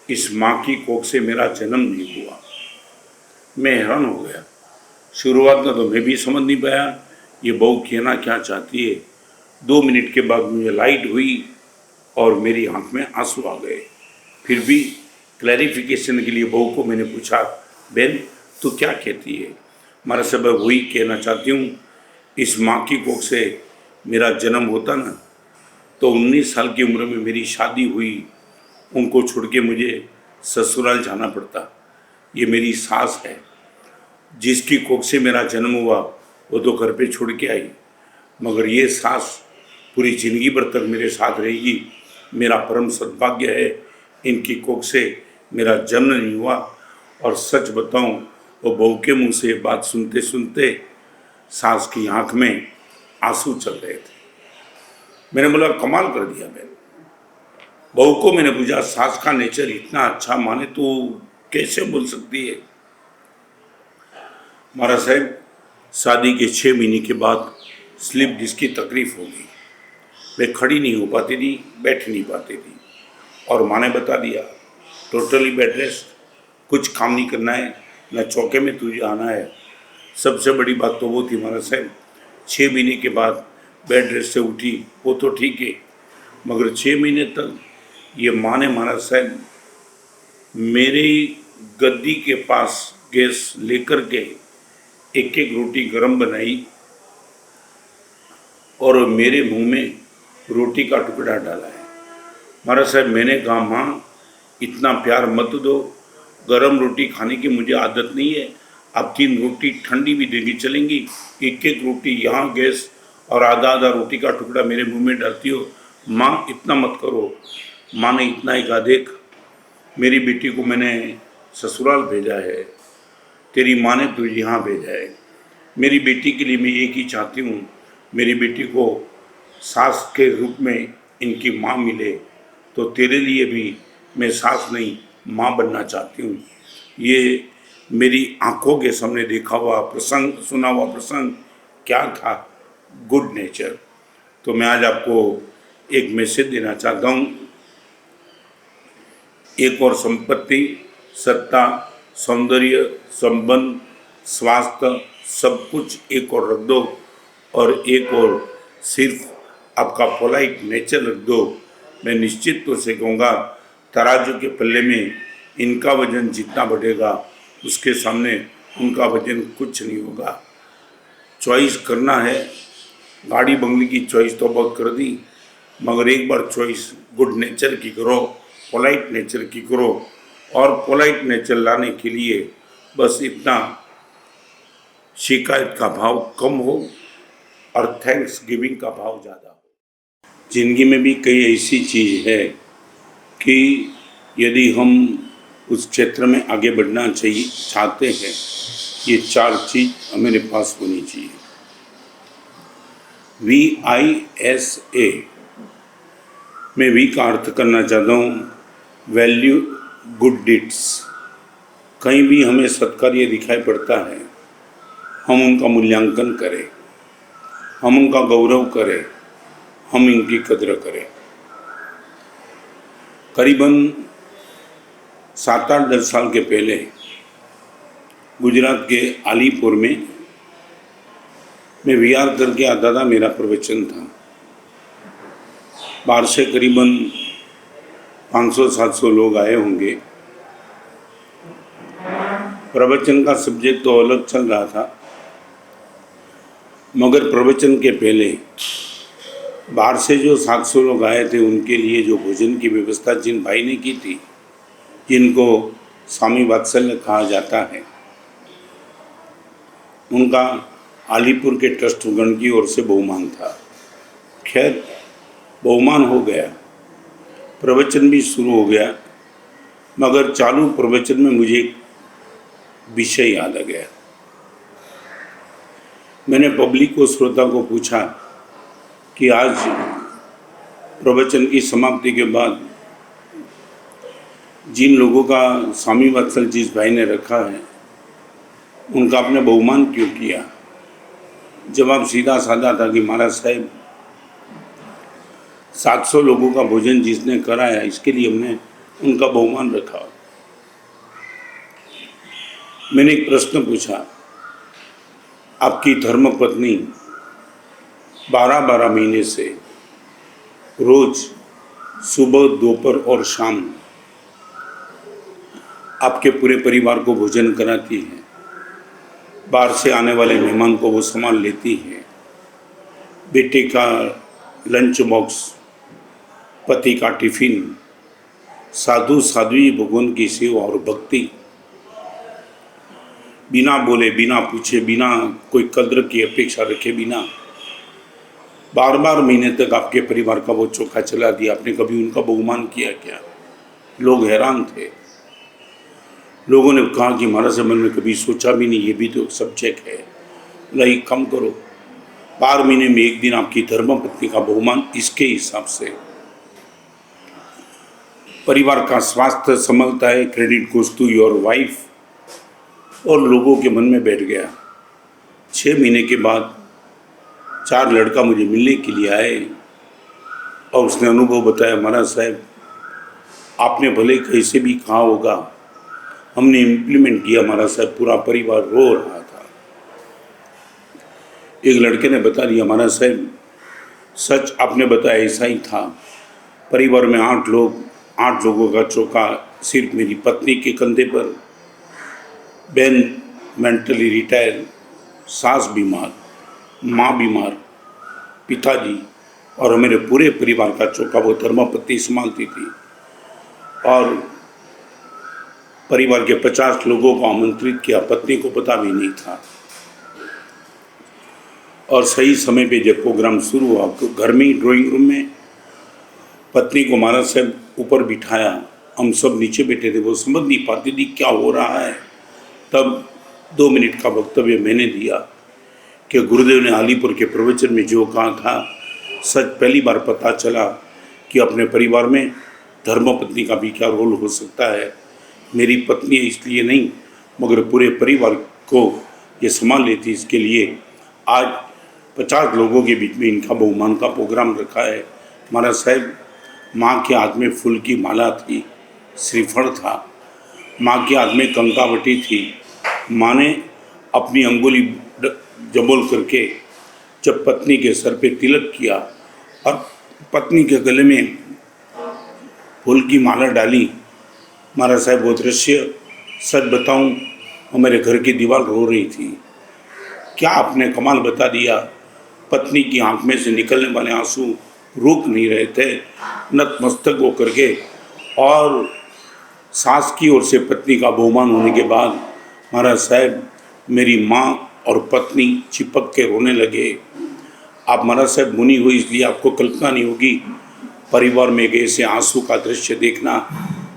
इस माँ की कोख से मेरा जन्म नहीं हुआ। मैं हैरान हो गया। शुरुआत में तो मैं भी समझ नहीं पाया ये बहू कहना क्या चाहती है। 2 मिनट के बाद मुझे लाइट हुई और मेरी आंख में आंसू आ गए। फिर भी क्लैरिफिकेशन के लिए बहू को मैंने पूछा, बहन तू क्या कहती है? हमारा सब वही कहना चाहती हूँ, इस माँ की कोख से मेरा जन्म होता ना तो 19 साल की उम्र में मेरी शादी हुई, उनको छोड़ के मुझे ससुराल जाना पड़ता। ये मेरी सास है, जिसकी कोख से मेरा जन्म हुआ वो तो घर पे छोड़ के आई, मगर ये सास पूरी जिंदगी भर तक मेरे साथ रहेगी। मेरा परम सद्भाग्य है इनकी कोख से मेरा जन्म नहीं हुआ। और सच बताऊं, वो बहू के मुंह से बात सुनते सुनते सास की आंख में आंसू चल रहे थे। मैंने बोला कमाल कर दिया। मैंने बहू को मैंने पूछा, सास का नेचर इतना अच्छा माने तो कैसे बोल सकती है? महाराज साहब शादी के 6 महीने के बाद स्लिप डिस्क की तकलीफ हो गई। मैं खड़ी नहीं हो पाती थी, बैठ नहीं पाती थी, और माँ ने बता दिया टोटली बेड रेस्ट, कुछ काम नहीं करना है, न चौके में तुझे आना है। सबसे बड़ी बात तो वो थी महाराज साहब, 6 महीने के बाद बेड रेस्ट से उठी वो तो ठीक है, मगर 6 महीने तक ये माँ ने महाराज साहब मेरी गद्दी के पास गैस लेकर के एक एक रोटी गरम बनाई और मेरे मुंह में रोटी का टुकड़ा डाला है। महाराज साहब मैंने कहा, माँ इतना प्यार मत दो, गरम रोटी खाने की मुझे आदत नहीं है, आप 3 रोटी ठंडी भी देगी चलेंगी, एक एक रोटी यहाँ गैस और आधा आधा रोटी का टुकड़ा मेरे मुंह में डालती हो, माँ इतना मत करो। माँ ने इतना ही कहा, देख मेरी बेटी को मैंने ससुराल भेजा है, तेरी माँ ने तुझे यहाँ भेजा है। मेरी बेटी के लिए मैं एक ही चाहती हूँ, मेरी बेटी को सास के रूप में इनकी माँ मिले, तो तेरे लिए भी मैं सास नहीं माँ बनना चाहती हूँ। ये मेरी आंखों के सामने देखा हुआ प्रसंग, सुना हुआ प्रसंग क्या था? Good nature. तो मैं आज आपको एक मैसेज देना चाहता हूँ, एक और संपत्ति, सत्ता, सौंदर्य, संबंध, स्वास्थ्य, सब कुछ एक और रख दो, और एक और सिर्फ आपका पोलाइट नेचर रख दो। मैं निश्चित तौर से कहूँगा तराजू के पल्ले में इनका वजन जितना बढ़ेगा उसके सामने उनका वजन कुछ नहीं होगा। चॉइस करना है, गाड़ी बंगले की चॉइस तो बहुत कर दी, मगर एक बार चॉइस गुड नेचर की करो, पोलाइट नेचर की करो। और पोलाइट नेचर लाने के लिए बस इतना शिकायत का भाव कम हो और थैंक्स गिविंग का भाव ज़्यादा हो। जिंदगी में भी कई ऐसी चीज़ है कि यदि हम उस क्षेत्र में आगे बढ़ना चाहते हैं, ये 4 चीज़ हमारे पास होनी चाहिए। VISA में वी का अर्थ करना चाहता हूँ वैल्यू गुड डीड्स। कहीं भी हमें सत्कार्य दिखाई पड़ता है, हम उनका मूल्यांकन करें, हम उनका गौरव करें, हम इनकी कद्र करें। करीबन 7-8-10 साल के पहले गुजरात के आलीपुर में मैं विहार करके आता था, मेरा प्रवचन था। बाहर से करीबन 500-700 लोग आए होंगे। प्रवचन का सब्जेक्ट तो अलग चल रहा था, मगर प्रवचन के पहले बाहर से जो 700 लोग आए थे उनके लिए जो भोजन की व्यवस्था जिन भाई ने की थी, जिनको स्वामी वात्सल्य कहा जाता है, उनका अलीपुर के ट्रस्टगण की ओर से बहुमान था। खैर, बहुमान हो गया, प्रवचन भी शुरू हो गया, मगर चालू प्रवचन में मुझे एक विषय याद आ गया। मैंने पब्लिक को, श्रोता को पूछा कि आज प्रवचन की समाप्ति के बाद जिन लोगों का स्वामी वात्सल्य जिस भाई ने रखा है, उनका आपने बहुमान क्यों किया? जवाब सीधा साधा था कि महाराज साहब, 700 लोगों का भोजन जिसने कराया, इसके लिए हमने उनका बहुमान रखा। मैंने एक प्रश्न पूछा, आपकी धर्मपत्नी 12-12 महीने से रोज सुबह, दोपहर और शाम आपके पूरे परिवार को भोजन कराती है, बाहर से आने वाले मेहमान को वो संभाल लेती है, बेटे का लंच बॉक्स, पति का टिफिन, साधु साध्वी भगवान की सेवा और भक्ति, बिना बोले, बिना पूछे, बिना कोई कद्र की अपेक्षा रखे बिना 12-12 महीने तक आपके परिवार का वो चोखा चला दिया। आपने कभी उनका बहुमान किया क्या? लोग हैरान थे। लोगों ने कहा कि महाराज साहब, मैंने कभी सोचा भी नहीं, ये भी तो सब्जेक्ट है। नहीं, कम करो, 12 महीने में एक दिन आपकी धर्मपत्नी का बहुमान इसके हिसाब से। परिवार का स्वास्थ्य संभलता है, credit goes to your wife. और लोगों के मन में बैठ गया। 6 महीने के बाद 4 लड़का मुझे मिलने के लिए आए और उसने अनुभव बताया, महाराज साहब, आपने भले कैसे भी कहा होगा, हमने इम्प्लीमेंट किया महाराज साहब, पूरा परिवार रो रहा था। एक लड़के ने बता दिया, महाराज साहब, सच आपने बताया, ऐसा ही था। परिवार में 8 लोगों का चौका सिर्फ मेरी पत्नी के कंधे पर, बहन मेंटली रिटायर, सास बीमार, माँ बीमार, पिताजी और मेरे पूरे परिवार का चौका वो धर्मपत्नी संभालती थी। और परिवार के 50 लोगों को आमंत्रित किया, पत्नी को पता भी नहीं था। और सही समय पे जब प्रोग्राम शुरू हुआ तो घर में ही ड्राइंग रूम में पत्नी को महाराज साहब ऊपर बिठाया, हम सब नीचे बैठे थे। वो समझ नहीं पाती थी क्या हो रहा है। तब 2 मिनट का वक्तव्य मैंने दिया कि गुरुदेव ने अलीपुर के प्रवचन में जो कहा था, सच पहली बार पता चला कि अपने परिवार में धर्मपत्नी का भी क्या रोल हो सकता है। मेरी पत्नी इसलिए नहीं, मगर पूरे परिवार को ये संभाल लेती, इसके लिए आज 50 लोगों के बीच में इनका बहुमान का प्रोग्राम रखा है। महाराज साहब, माँ के हाथ में फूल की माला थी, श्रीफल था, माँ के हाथ में कंकावटी थी। माँ ने अपनी अंगुली जबोल करके जब पत्नी के सर पे तिलक किया और पत्नी के गले में फूल की माला डाली, महाराज साहब वो दृश्य, सच बताऊं, हमारे घर की दीवार रो रही थी। क्या आपने कमाल बता दिया। पत्नी की आंख में से निकलने वाले आंसू रुक नहीं रहे थे, नतमस्तक होकर के। और सास की ओर से पत्नी का बहुमान होने के बाद महाराज साहब, मेरी माँ और पत्नी चिपक के रोने लगे। आप महाराज साहब मुनि हुई, इसलिए आपको कल्पना नहीं होगी, परिवार में एक ऐसे आंसू का दृश्य देखना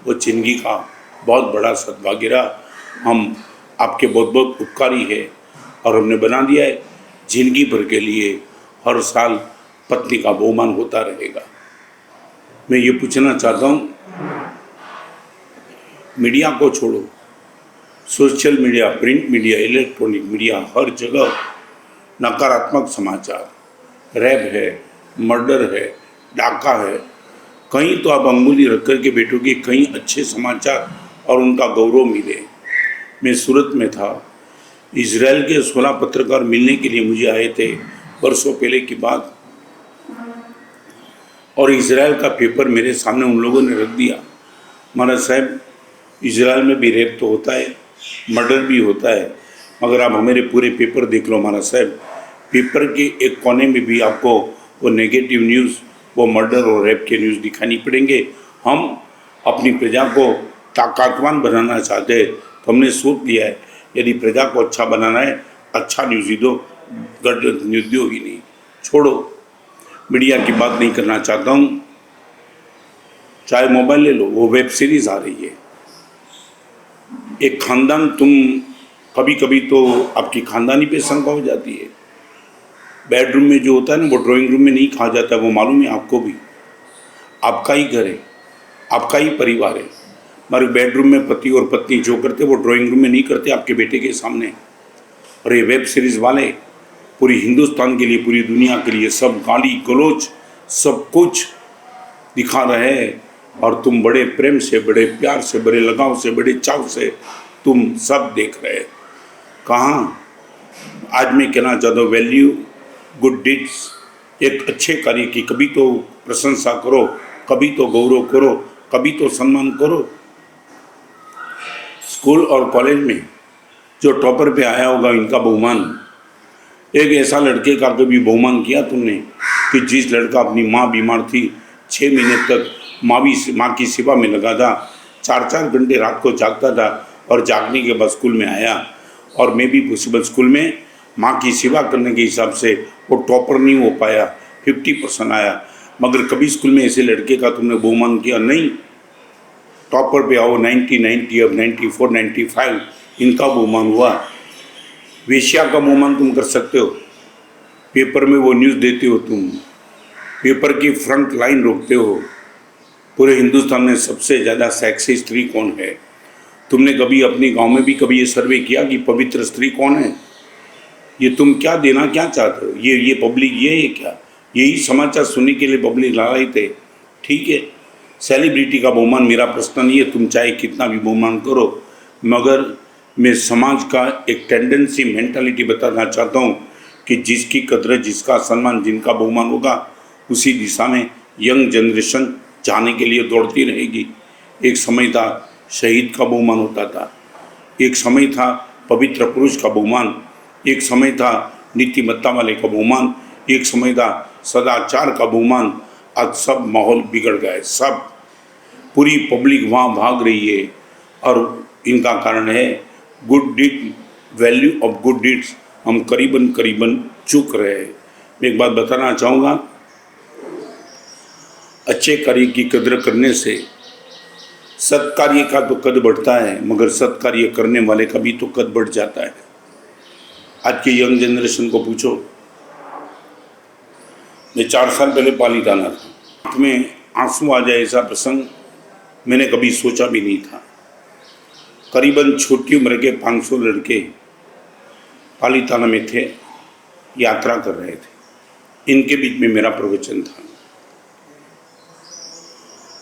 वो जिंदगी का बहुत बड़ा सद्भाग्य रहा। हम आपके बहुत बहुत उपकारी है और हमने बना दिया है जिंदगी भर के लिए हर साल पत्नी का बहुमान होता रहेगा। मैं ये पूछना चाहता हूँ, मीडिया को छोड़ो, social media, print media, electronic media, हर जगह नकारात्मक समाचार, रेप है, मर्डर है, डाका है। कहीं तो आप अंगुली रख कर के बैठोगे, कहीं अच्छे समाचार और उनका गौरव मिले। मैं सूरत में था, इजराइल के 16 पत्रकार मिलने के लिए मुझे आए थे वर्षों पहले की बात, और इजराइल का पेपर मेरे सामने उन लोगों ने रख दिया। महाराज साहब, इजराइल में भी रेप तो होता है, मर्डर भी होता है, मगर आप हमारे पूरे पेपर देख लो महाराज साहब, पेपर के एक कोने में भी आपको वो नेगेटिव न्यूज़, वो मर्डर और रेप के न्यूज़ दिखानी पड़ेंगे। हम अपनी प्रजा को ताकतवान बनाना चाहते हैं तो हमने सोच लिया है, यदि प्रजा को अच्छा बनाना है, अच्छा न्यूज़ दो, गलत न्यूज़ दो ही नहीं। छोड़ो, मीडिया की बात नहीं करना चाहता हूँ। चाहे मोबाइल ले लो, वो वेब सीरीज आ रही है। एक खानदान, तुम कभी कभी तो आपकी खानदानी पे शंका हो जाती है। बेडरूम में जो होता है ना, वो ड्राइंग रूम में नहीं कहा जाता, वो मालूम है आपको भी। आपका ही घर है, आपका ही परिवार है, मगर बेडरूम में पति और पत्नी जो करते वो ड्राइंग रूम में नहीं करते आपके बेटे के सामने। और ये वेब सीरीज वाले पूरी हिंदुस्तान के लिए, पूरी दुनिया के लिए सब गाली गलौज सब कुछ दिखा रहे हैं। और तुम बड़े प्रेम से, बड़े प्यार से, बड़े लगाव से, बड़े चाव से तुम सब देख रहे हैं। कहाँ आज मैं कहना चाहता हूँ, वैल्यू गुड डीड्स, एक अच्छे कार्य की कभी तो प्रशंसा करो, कभी तो गौरव करो, कभी तो सम्मान करो। स्कूल और कॉलेज में जो टॉपर पे आया होगा, इनका बहुमान, एक ऐसा लड़के का कभी बहुमान किया तुमने कि जिस लड़का अपनी माँ बीमार थी, 6 महीने तक माँ की सेवा में लगा था, 4-4 घंटे रात को जागता था, और जागने के बाद स्कूल में आया, और मैं भी पॉसिबल स्कूल में माँ की सेवा करने के हिसाब से वो टॉपर नहीं हो पाया, 50% आया, मगर कभी स्कूल में ऐसे लड़के का तुमने बहुमान किया नहीं। टॉपर पे आओ, 90, 90 अब 94, 95 इनका बहुमान हुआ। वेश्या का बहुमान तुम कर सकते हो, पेपर में वो न्यूज़ देते हो, तुम पेपर की फ्रंट लाइन रोकते हो। पूरे हिंदुस्तान में सबसे ज़्यादा सेक्सी स्त्री कौन है? तुमने कभी अपने गांव में भी कभी ये सर्वे किया कि पवित्र स्त्री कौन है? ये तुम क्या देना क्या चाहते हो? ये पब्लिक ये है क्या? यही समाचार सुनने के लिए पब्लिक ला रहे थे। ठीक है, सेलिब्रिटी का बहुमान मेरा प्रश्न नहीं है, तुम चाहे कितना भी बहुमान करो, मगर मैं समाज का एक टेंडेंसी मेंटालिटी बताना चाहता हूँ कि जिसकी कदर, जिसका सम्मान, जिनका बहुमान होगा, उसी दिशा में यंग जनरेशन जाने के लिए दौड़ती रहेगी। एक समय था शहीद का बहुमान होता था, एक समय था पवित्र पुरुष का बहुमान, एक समय था नीतिमत्ता वाले का बहुमान, एक समय था सदाचार का बहुमान। आज सब माहौल बिगड़ गया है, सब पूरी पब्लिक वहाँ भाग रही है, और इनका कारण है good deed, value of good deeds हम करीबन चूक रहे हैं। मैं एक बात बताना चाहूँगा, अच्छे कार्य की कदर करने से सत्कार्य का तो कद बढ़ता है, मगर सत्कार्य करने वाले का भी तो कद बढ़ जाता है। आज के यंग जनरेशन को पूछो, मैं 4 साल पहले पालीताना था, आँख में आंसू आ जाए ऐसा प्रसंग मैंने कभी सोचा भी नहीं था। करीबन छोटी उम्र के 500 लड़के पालीताना में थे, यात्रा कर रहे थे, इनके बीच में मेरा प्रवचन था।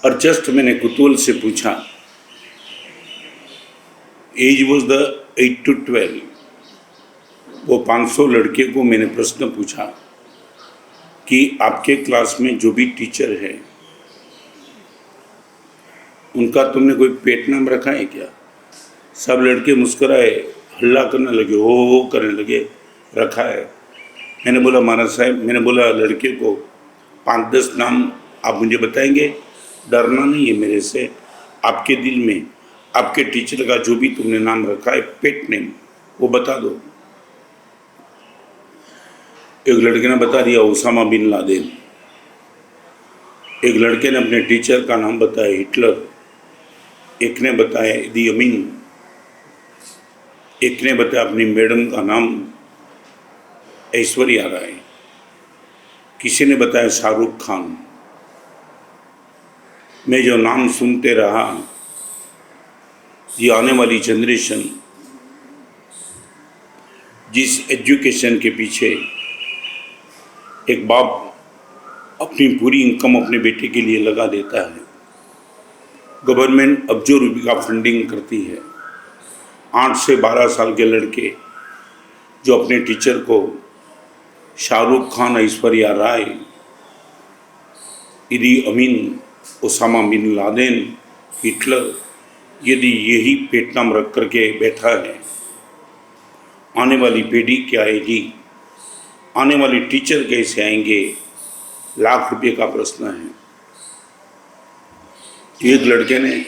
और जस्ट मैंने कुतूहल से पूछा, एज वॉज द 8 to 12, वो 500 लड़के को मैंने प्रश्न पूछा कि आपके क्लास में जो भी टीचर है उनका तुमने कोई पेट नाम रखा है क्या? सब लड़के मुस्कुराए, हल्ला करने लगे, हो करने लगे, रखा है। मैंने बोला महाराज साहब, मैंने बोला लड़के को 5-10 नाम आप मुझे बताएंगे? डरना नहीं है मेरे से, आपके दिल में आपके टीचर का जो भी तुमने नाम रखा है पेट नेम, वो बता दो। एक लड़के ने बता दिया ओसामा बिन लादेन, एक लड़के ने अपने टीचर का नाम बताया हिटलर, एक ने बताया इदी अमीन, एक ने बताया अपनी मैडम का नाम ऐश्वर्या राय, किसी ने बताया शाहरुख खान। मैं जो नाम सुनते रहा, ये आने वाली जनरेशन जिस एजुकेशन के पीछे एक बाप अपनी पूरी इनकम अपने बेटे के लिए लगा देता है, गवर्नमेंट अब्जों रुपये का फंडिंग करती है, 8 से 12 साल के लड़के जो अपने टीचर को शाहरुख खान, ऐश्वर्या राय, इदी अमीन, ओसामा बिन लादेन, हिटलर, यदि यही पेट नाम रख करके बैठा है, आने वाली पीढ़ी क्या आएगी? आने वाले टीचर कैसे आएंगे? लाख रुपए का प्रश्न है। एक लड़के ने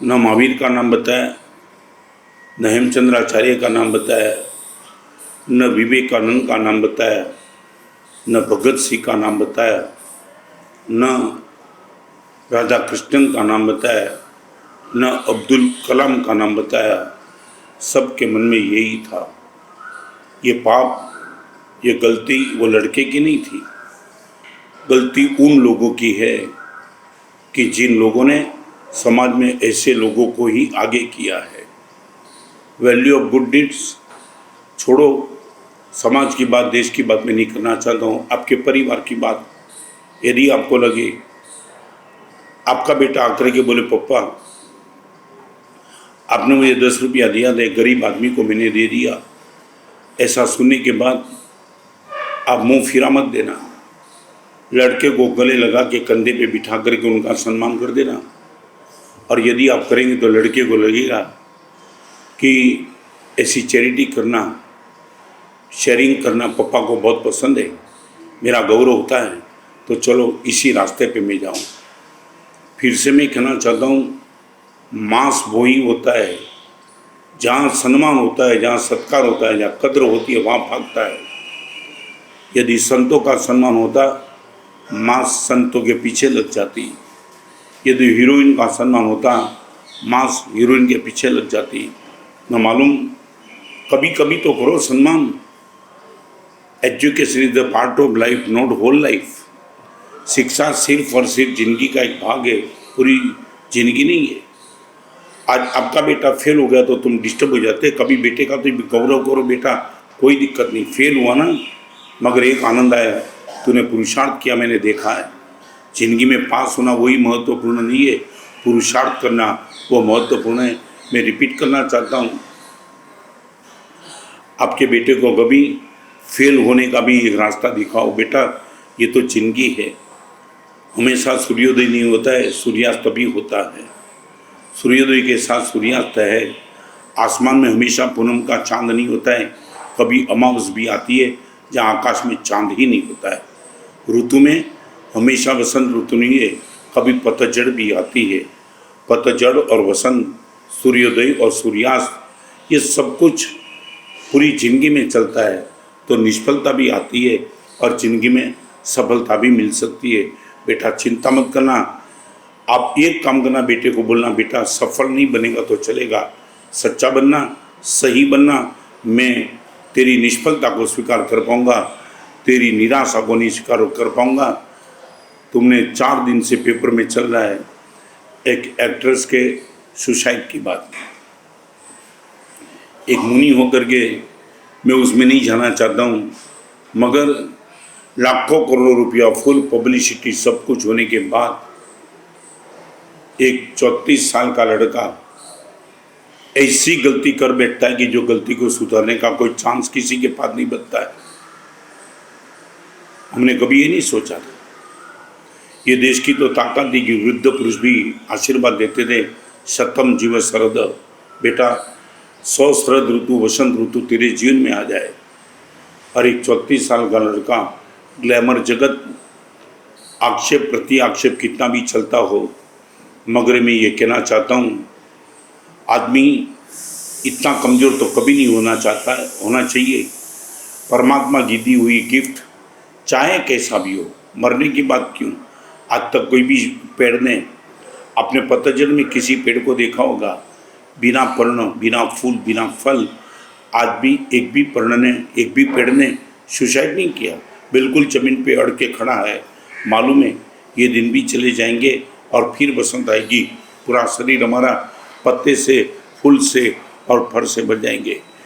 न महावीर का नाम बताया, न हेमचंद्राचार्य का नाम बताया, न विवेकानंद का नाम बताया, न भगत सिंह का नाम बताया, न राधा कृष्णन का नाम बताया, न अब्दुल कलाम का नाम बताया। सबके मन में यही था, ये पाप, ये गलती वो लड़के की नहीं थी, गलती उन लोगों की है कि जिन लोगों ने समाज में ऐसे लोगों को ही आगे किया है। वैल्यू ऑफ गुड डीड्स छोड़ो, समाज की बात, देश की बात मैं नहीं करना चाहता हूँ, आपके परिवार की बात। यदि आपको लगे, आपका बेटा आकर के बोले पप्पा आपने मुझे 10 रुपया दिया था, एक गरीब आदमी को मैंने दे दिया, ऐसा सुनने के बाद आप मुंह फिरा मत देना, लड़के को गले लगा के कंधे पे बिठा करके उनका सम्मान कर देना। और यदि आप करेंगे तो लड़के को लगेगा कि ऐसी चैरिटी करना, शेयरिंग करना पप्पा को बहुत पसंद है, मेरा गौरव होता है, तो चलो इसी रास्ते पे मैं जाऊँ। फिर से मैं कहना चाहता हूँ, मांस वही होता है जहाँ सम्मान होता है, जहाँ सत्कार होता है, जहाँ कद्र होती है, वहाँ भागता है। यदि संतों का सम्मान होता, मांस संतों के पीछे लग जाती। यदि हीरोइन का सम्मान होता, मांस हीरोइन के पीछे लग जाती। न मालूम, कभी कभी तो करो सम्मान। Education is the part of life, not whole life. शिक्षा सिर्फ और सिर्फ जिंदगी का एक भाग है, पूरी जिंदगी नहीं है। आज आपका बेटा फेल हो गया तो तुम डिस्टर्ब हो जाते, कभी बेटे का तो गौरव करो, बेटा कोई दिक्कत नहीं, फेल हुआ ना, मगर एक आनंद आया, तूने पुरुषार्थ किया, मैंने देखा है। जिंदगी में पास होना वही महत्वपूर्ण नहीं है, पुरुषार्थ करना वो महत्वपूर्ण है। मैं रिपीट करना चाहता हूँ, आपके बेटे को कभी फेल होने का भी एक रास्ता दिखाओ। बेटा ये तो जिंदगी है, हमेशा सूर्योदय नहीं होता है, सूर्यास्त भी होता है। सूर्योदय के साथ सूर्यास्त है। आसमान में हमेशा पूनम का चांद नहीं होता है, कभी अमावस भी आती है जहाँ आकाश में चांद ही नहीं होता है। ऋतु में हमेशा वसंत ऋतु नहीं है, कभी पतझड़ भी आती है। पतझड़ और वसंत, सूर्योदय और सूर्यास्त, ये सब कुछ पूरी जिंदगी में चलता है, तो निष्फलता भी आती है और जिंदगी में सफलता भी मिल सकती है। बेटा चिंता मत करना, आप एक काम करना, बेटे को बोलना, बेटा सफल नहीं बनेगा तो चलेगा, सच्चा बनना, सही बनना, मैं तेरी निष्फलता को स्वीकार कर पाऊंगा, तेरी निराशा को नहीं स्वीकार कर पाऊंगा। तुमने 4 दिन से पेपर में चल रहा है एक एक्ट्रेस के सुसाइड की बात। एक मुनि होकर के मैं उसमें नहीं जाना चाहता हूँ, मगर लाखों करोड़ों रुपया, फुल पब्लिसिटी, सब कुछ होने के बाद एक 34 साल का लड़का ऐसी गलती कर बैठता है कि जो गलती को सुधारने का कोई चांस किसी के पास नहीं बनता है। हमने कभी ये नहीं सोचा था। ये देश की तो ताकत थी कि वृद्ध पुरुष भी आशीर्वाद देते थे, शतम जीव शरद, बेटा 100 शरद ऋतु, वसंत ऋतु तेरे जीवन में आ जाए। और एक 34 साल का लड़का, ग्लैमर जगत, आक्षेप प्रति आक्षेप कितना भी चलता हो, मगर मैं ये कहना चाहता हूँ, आदमी इतना कमज़ोर तो कभी नहीं होना चाहिए। परमात्मा की दी हुई गिफ्ट चाहे कैसा भी हो, मरने की बात क्यों, आज तक कोई भी पेड़ ने अपने पतझड़ में किसी पेड़ को देखा होगा बिना पर्ण, बिना फूल, बिना फल। आज भी एक भी पेड़ ने सुसाइड नहीं किया, बिल्कुल ज़मीन पे अड़ के खड़ा है। मालूम है ये दिन भी चले जाएंगे और फिर बसंत आएगी, पूरा शरीर हमारा पत्ते से, फूल से और फल से भर जाएंगे।